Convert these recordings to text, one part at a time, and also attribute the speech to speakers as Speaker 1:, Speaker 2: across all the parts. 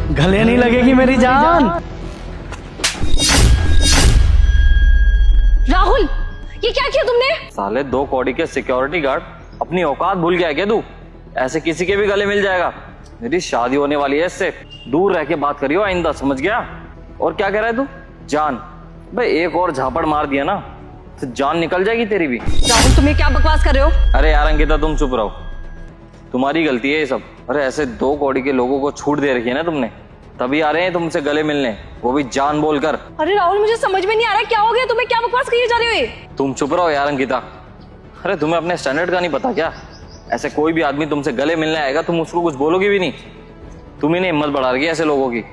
Speaker 1: गले नहीं लगेगी मेरी जान।
Speaker 2: राहुल, ये क्या किया तुमने?
Speaker 3: साले 2 कौड़ी के सिक्योरिटी गार्ड, अपनी औकात भूल गया क्या तू? ऐसे किसी के भी गले मिल जाएगा। मेरी शादी होने वाली है इससे, दूर रह के बात करियो आइंदा, समझ गया? और क्या कह रहा है तू? जान? भाई एक और झापड़ मार दिया ना तो जान निकल जाएगी तेरी भी।
Speaker 2: राहुल, तुम्हें क्या बकवास कर रहे हो?
Speaker 3: अरे यार अंकिता, तुम चुप रहो, तुम्हारी गलती है ये सब। अरे ऐसे 2 कौड़ी के लोगों को छूट दे रखी है ना तुमने, तभी आ रहे हैं तुमसे गले मिलने, वो भी जान बोलकर।
Speaker 2: अरे राहुल, मुझे समझ में नहीं आ रहा क्या हो गया तुम्हें, क्या बकवास करिए जा रहे हो ये?
Speaker 3: तुम चुप रहो यार अंकिता। अरे तुम्हें अपने स्टैंडर्ड का नहीं पता क्या? ऐसे कोई भी आदमी तुमसे गले मिलने आएगा तुम उसको कुछ बोलोगी भी नहीं। तुम ही ने हिम्मत बढ़ा रखी है ऐसे लोगों की।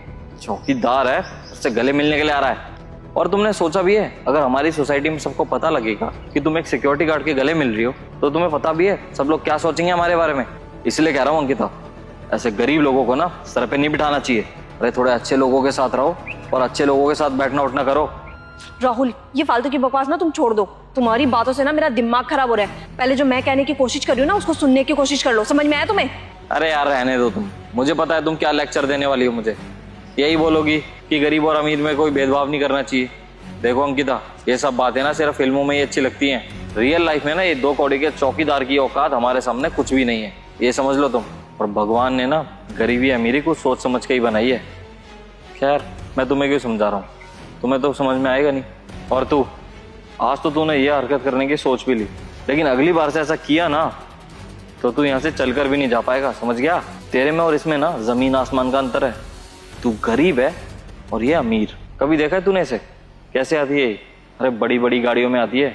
Speaker 3: चौकीदार है, उससे गले मिलने के लिए आ रहा है। और तुमने सोचा भी है अगर हमारी सोसाइटी में सबको पता लगेगा कि तुम एक सिक्योरिटी गार्ड के गले मिल रही हो तो तुम्हें पता भी है सब लोग क्या सोचेंगे हमारे बारे में। इसलिए कह रहा हूँ अंकिता, ऐसे गरीब लोगों को ना सर पे नहीं बिठाना चाहिए। अरे थोड़े अच्छे लोगों के साथ रहो और अच्छे लोगों के साथ बैठना उठना करो।
Speaker 2: राहुल, ये फालतू की बकवास ना तुम छोड़ दो। तुम्हारी बातों से ना मेरा दिमाग खराब हो रहा है। पहले जो मैं कहने की कोशिश कर रही हूँ ना उसको सुनने की कोशिश कर लो, समझ में आया तुम्हें?
Speaker 3: अरे यार रहने दो तुम, मुझे पता है तुम क्या लेक्चर देने वाली हो मुझे। यही बोलोगी कि गरीब और अमीर में कोई भेदभाव नहीं करना चाहिए। देखो अंकिता, ये सब बातें ना सिर्फ फिल्मों में ही अच्छी लगती हैं। रियल लाइफ में ना ये 2 कौड़ी के चौकीदार की औकात हमारे सामने कुछ भी नहीं है, ये समझ लो तुम। और भगवान ने ना गरीबी अमीरी को सोच समझ के ही बनाई है। खैर मैं तुम्हें क्यों समझा रहा हूँ, तुम्हें तो समझ में आएगा नहीं। और तू आज तो तूने ये हरकत करने की सोच भी ली, लेकिन अगली बार से ऐसा किया ना तो तू यहाँ से चलकर भी नहीं जा पाएगा, समझ गया? तेरे में और इसमें ना जमीन आसमान का अंतर है। तू गरीब है और ये अमीर। कभी देखा है तूने इसे कैसे आती है? अरे बड़ी बड़ी गाड़ियों में आती है,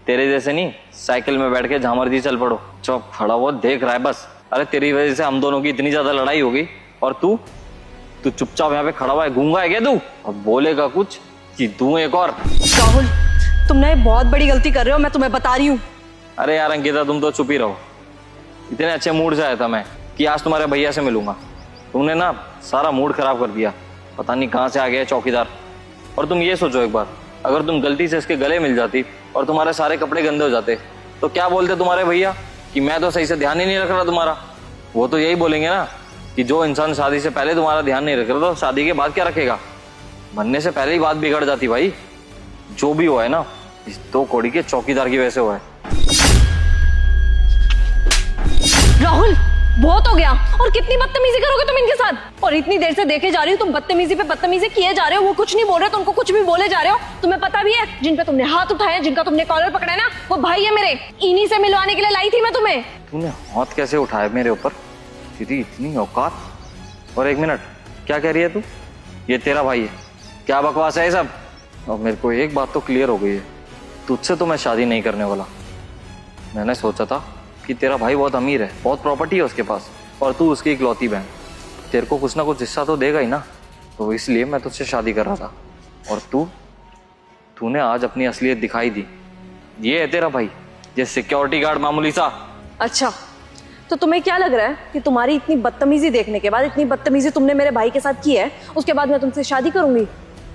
Speaker 3: तेरे जैसे नहीं साइकिल में बैठ के जहां मर्जी चल पड़ो। चुप खड़ा वो देख रहा है बस। अरे तेरी वजह से हम दोनों की इतनी ज्यादा लड़ाई हो गई और तू चुपचाप यहाँ पे खड़ा हुआ है, गूंगा है क्या तू? अब बोलेगा कुछ कि तू एक और।
Speaker 2: राहुल, तुम ना बहुत बड़ी गलती कर रहे हो, मैं तुम्हें बता रही हूँ।
Speaker 3: अरे यार अंकिता, तुम तो चुप ही रहो। इतने अच्छे मूड से आया था मैं कि आज तुम्हारे भैया से मिलूंगा, तुमने ना सारा मूड खराब कर दिया। पता नहीं कहाँ से आ गया चौकीदार। और तुम ये सोचो एक बार, अगर तुम गलती से इसके गले मिल जाती और तुम्हारे सारे कपड़े गंदे हो जाते तो क्या बोलते तुम्हारे भैया कि मैं तो सही से ध्यान ही नहीं रख रहा तुम्हारा? वो तो यही बोलेंगे ना कि जो इंसान शादी से पहले तुम्हारा ध्यान नहीं रख रहा तो शादी के बाद क्या रखेगा? बनने से पहले ही बात बिगड़ जाती भाई। जो भी हुआ है ना इस 2 कौड़ी के चौकीदार की वजह से हुआ है।
Speaker 2: राहुल, बहुत हो गया। और कितनी बदतमीजी करोगे तुम इनके साथ? और इतनी देर से देखे जा रही हो तुम बदतमीजी पे बदतमीजी किए जा रहे हो। वो कुछ नहीं बोल रहे तो उनको कुछ भी बोले जा रहे हो। तुम्हें पता भी है जिन पे तुमने हाथ उठाए, जिनका तुमने कॉलर पकड़ा है ना, वो भाई है मेरे। इन्हीं से मिलवाने के लिए लाई थी मैं तुम्हें।
Speaker 3: तूने हाथ कैसे उठाया मेरे ऊपर? तेरी इतनी औकात? और 1 मिनट, क्या कह रही है तू? ये तेरा भाई है? क्या बकवास है ये सब? और मेरे को एक बात तो क्लियर हो गई है, तुझसे तो मैं शादी नहीं करने वाला। मैंने सोचा था कि तेरा भाई बहुत अमीर है, बहुत प्रॉपर्टी है उसके पास, और तू उसकी इकलौती बहन, तेरे को कुछ ना कुछ हिस्सा तो देगा ही ना। तो इसलिए मैं तुझसे शादी कर रहा था। और तूने आज अपनी असलियत दिखाई दी। ये है तेरा भाई, ये सिक्योरिटी गार्ड मामूली सा।
Speaker 2: अच्छा, तो तुम्हें क्या लग रहा है कि तुम्हारी इतनी बदतमीजी देखने के बाद, इतनी बदतमीजी तुमने मेरे भाई के साथ की है, उसके बाद मैं तुमसे शादी करूंगी?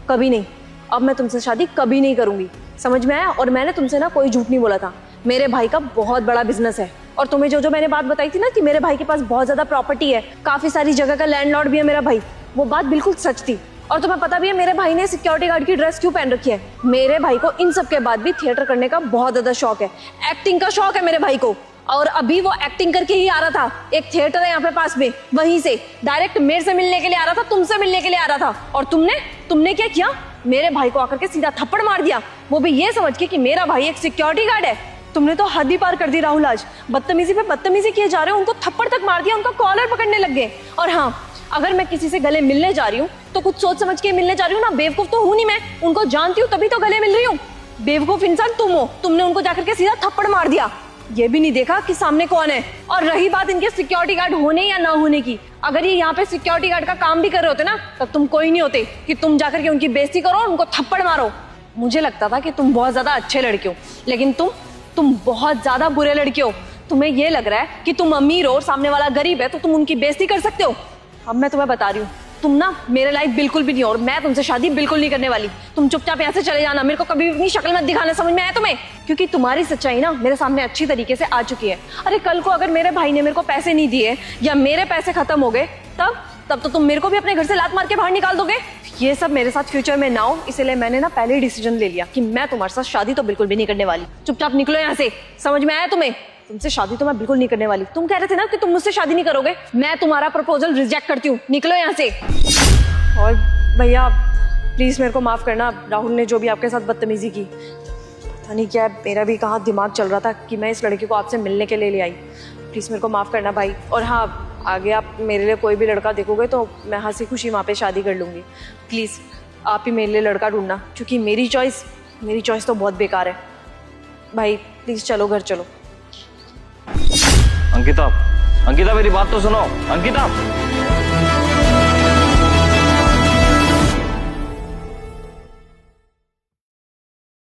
Speaker 2: कभी नहीं। अब मैं तुमसे शादी कभी नहीं करूंगी, समझ में आया? और मैंने तुमसे ना कोई झूठ नहीं बोला था। मेरे भाई का बहुत बड़ा बिजनेस है। और तुम्हें जो मैंने बात बताई थी ना कि मेरे भाई के पास बहुत ज्यादा प्रॉपर्टी है, काफी सारी जगह का लैंडलॉर्ड भी है मेरा भाई, वो बात बिल्कुल सच थी। और तुम्हें पता भी है मेरे भाई ने सिक्योरिटी गार्ड की ड्रेस क्यों पहन रखी है? मेरे भाई को इन सब के बाद भी थिएटर करने का बहुत ज्यादा शौक है, एक्टिंग का शौक है मेरे भाई को। और अभी वो एक्टिंग करके ही आ रहा था। एक थिएटर है यहाँ पे पास में, वहीं से डायरेक्ट मेरे से मिलने के लिए आ रहा था, तुमसे मिलने के लिए आ रहा था। और तुमने क्या किया? मेरे भाई को आकर के सीधा थप्पड़ मार दिया, वो भी ये समझ के कि मेरा भाई एक सिक्योरिटी गार्ड है। तुमने तो हद ही पार कर दी राहुल। आज बदतमीजी पे बदतमीजी किए जा रहे हो, उनको थप्पड़ तक मार दिया, उनका कॉलर पकड़ने लग गए। और हाँ, अगर मैं किसी से गले मिलने जा रही हूँ तो कुछ सोच समझ के मिलने जा रही हूँ ना, बेवकूफ तो हूँ नहीं मैं, उनको जानती हूँ तभी तो गले मिल रही हूँ। बेवकूफ इंसान तुम हो, तुमने उनको जाकर के सीधा थप्पड़ मार दिया, ये भी नहीं देखा कि सामने कौन है। और रही बात इनके सिक्योरिटी गार्ड होने या ना होने की, अगर ये यहाँ पे सिक्योरिटी गार्ड का काम भी कर रहे होते ना, तब तुम कोई नहीं होते कि तुम जाकर के उनकी बेइज्जती करो और उनको थप्पड़ मारो। मुझे लगता था कि तुम बहुत ज्यादा अच्छे लड़के हो, लेकिन तुम बहुत ज्यादा बुरे लड़के हो। तुम्हें ये लग रहा है कि तुम अमीर हो और सामने वाला गरीब है तो तुम उनकी बेइज्जती कर सकते हो। अब मैं तुम्हें बता रही हूँ, तुम ना मेरे लायक बिल्कुल भी नहीं हो और मैं तुमसे शादी बिल्कुल नहीं करने वाली। तुम चुपचाप यहाँ से चले जाना, मेरे को कभी भी अपनी शक्ल मत दिखाना, समझ में आया तुम्हें? क्योंकि तुम्हारी सच्चाई ना मेरे सामने अच्छी तरीके से आ चुकी है। अरे कल को अगर मेरे भाई ने मेरे को पैसे नहीं दिए या मेरे पैसे खत्म हो गए, तब तो तुम मेरे को भी अपने घर से लात मार के बाहर निकाल दोगे। ये सब मेरे साथ फ्यूचर में ना हो, इसीलिए मैंने ना पहले ही डिसीजन ले लिया कि मैं तुम्हारे साथ शादी तो बिल्कुल भी नहीं करने वाली। चुपचाप निकलो यहाँ से, समझ में आया तुम्हें? तुमसे शादी तो मैं बिल्कुल नहीं करने वाली। तुम कह रहे थे ना कि तुम मुझसे शादी नहीं करोगे, मैं तुम्हारा प्रपोजल रिजेक्ट करती हूँ, निकलो यहाँ से। और भैया प्लीज मेरे को माफ करना, राहुल ने जो भी आपके साथ बदतमीजी की, पता नहीं क्या मेरा भी कहाँ दिमाग चल रहा था कि मैं इस लड़के को आपसे मिलने के लिए ले आई। प्लीज मेरे को माफ करना भाई। और हाँ, आगे आप मेरे लिए कोई भी लड़का देखोगे तो मैं हंसी खुशी वहाँ पे शादी कर लूँगी। प्लीज़ आप ही मेरे लिए लड़का ढूंढना, क्योंकि मेरी चॉइस तो बहुत बेकार है। भाई प्लीज़ चलो घर चलो।
Speaker 3: अंकिता, अंकिता मेरी बात तो सुनो। अंकिता